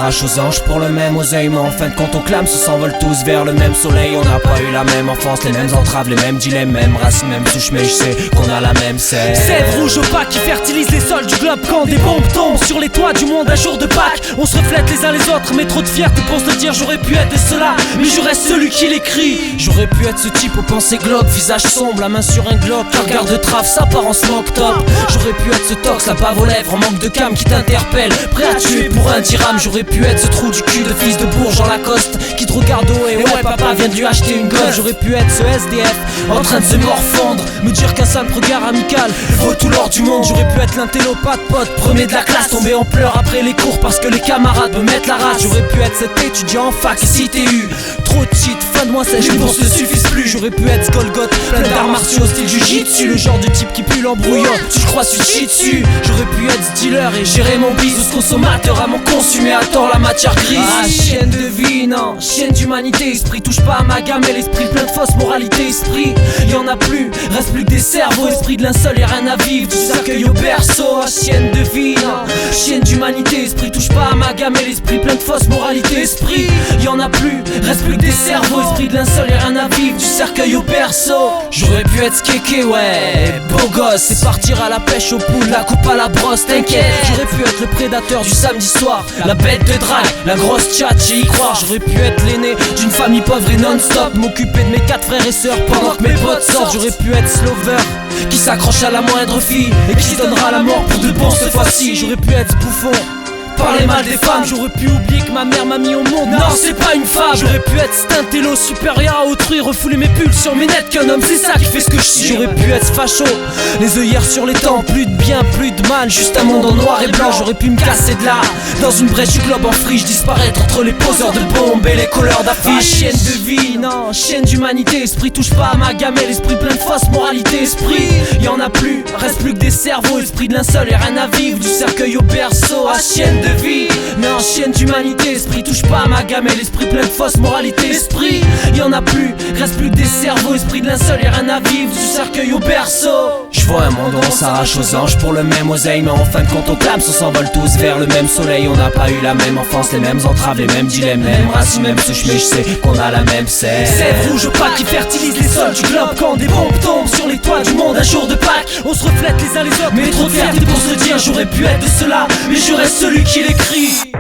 s'arrache aux anges pour le même oseille. Mais en fin de compte on clame, se s'envole tous vers le même soleil. On n'a pas eu la même enfance, les mêmes entraves, les mêmes dilemmes, même race, même souche. Mais je sais qu'on a la même sève. Sève rouge opaque qui fertilise les sols du globe. Quand des bombes tombent sur les toits du monde un jour de Pâques, on se reflète les uns les autres, mais trop de fierté pour se dire j'aurais pu être de cela, mais je reste celui qui l'écrit. J'aurais pu être ce type aux pensées glauques, visage sombre, la main sur un globe, regard de trave, sa apparence smoke top. J'aurais pu être ce tox, la bave aux lèvres, en manque de cam qui t'interpelle, prêt à tuer pour un dirham. J'aurais pu être ce trou du cul de fils de bourge en Lacoste qui te regarde haut et ouais papa vient de lui acheter une gomme. J'aurais pu être ce SDF en train de se morfondre, me dire qu'un simple regard amical vaut tout l'or du monde. J'aurais pu être l'intélopathe pote, premier de la classe, tombé en pleurs après les cours parce que les camarades me mettent la race. J'aurais pu être cet étudiant en fac si t'es eu trop de cheat, fin de mois sèche, les bourses ne suffisent plus. J'aurais pu être Golgoth, plein d'arts martiaux style jujitsu, le genre de type qui pue l'embrouillant, tu crois sushi dessus. J'aurais pu être dealer et gérer mon business, consommateur à mon consommer à tort la matière grise. Ah, chienne de vie, non, chienne d'humanité, esprit touche pas à ma gamme et l'esprit plein de fausses moralités. Esprit, y'en a plus, reste plus que des cerveaux, esprit de linceul et rien à vivre, tu s'accueilles au berceau. Ah, chienne de vie, non, chienne d'humanité, esprit touche pas à ma gamme et l'esprit plein de fausses moralités. Esprit, y'en a plus, reste plus que des cerveaux, esprit de linceul et rien à vivre, du cercueil au berceau. J'aurais pu être skéké, ouais, beau gosse, et partir à la pêche au poule, la coupe à la brosse, t'inquiète. J'aurais pu être le prédateur du samedi soir, la bête de drague, la grosse tchatche et y croire. J'aurais pu être l'aîné d'une famille pauvre et non-stop, m'occuper de mes 4 frères et sœurs pendant que mes potes sortent. J'aurais pu être slover qui s'accroche à la moindre fille et qui se donnera la mort pour de bon cette fois-ci. J'aurais pu être bouffon, parler mal des femmes. J'aurais pu oublier que ma mère m'a mis au monde, non c'est pas une femme. J'aurais pu être stintello, supérieur à autrui, refouler mes pulsions, mes nettes qu'un homme, c'est ça qui fait ce que je suis. J'aurais pu être facho, les œillères sur les temps, plus de bien, plus de mal, juste un monde en noir et blanc. J'aurais pu me casser de là, dans une brèche du globe en friche, disparaître entre les poseurs de bombes et les colleurs d'affiches. Ah, chienne de vie, non, chienne d'humanité, esprit touche pas à ma gamelle, esprit plein de fausses moralités. Esprit, y'en a plus, reste plus que des cerveaux, esprit de linceul et rien à vivre, du cercueil au berceau. Ah, chienne de vie, non, chienne d'humanité, esprit touche pas à ma gamelle, esprit plein de fausses moralités. Esprit, y'en a plus, reste plus que des cerveaux, esprit de linceul et rien à vivre, du cercueil au berceau. Je vois un monde où on s'arrache aux anges pour le même oseille, mais en fin de compte on clame, on s'envole tous vers le même soleil. On n'a pas eu la même enfance, les mêmes entraves, les mêmes dilemmes, même race, même souche, mais je sais qu'on a la même sève. Sève rouge opaque qui fertilise les sols du globe. Quand des bombes tombent sur les toits du monde un jour de Pâques, on se reflète les uns les autres, mais trop de fierté pour se dire j'aurais pu être de cela, mais je reste celui qui l'écrit.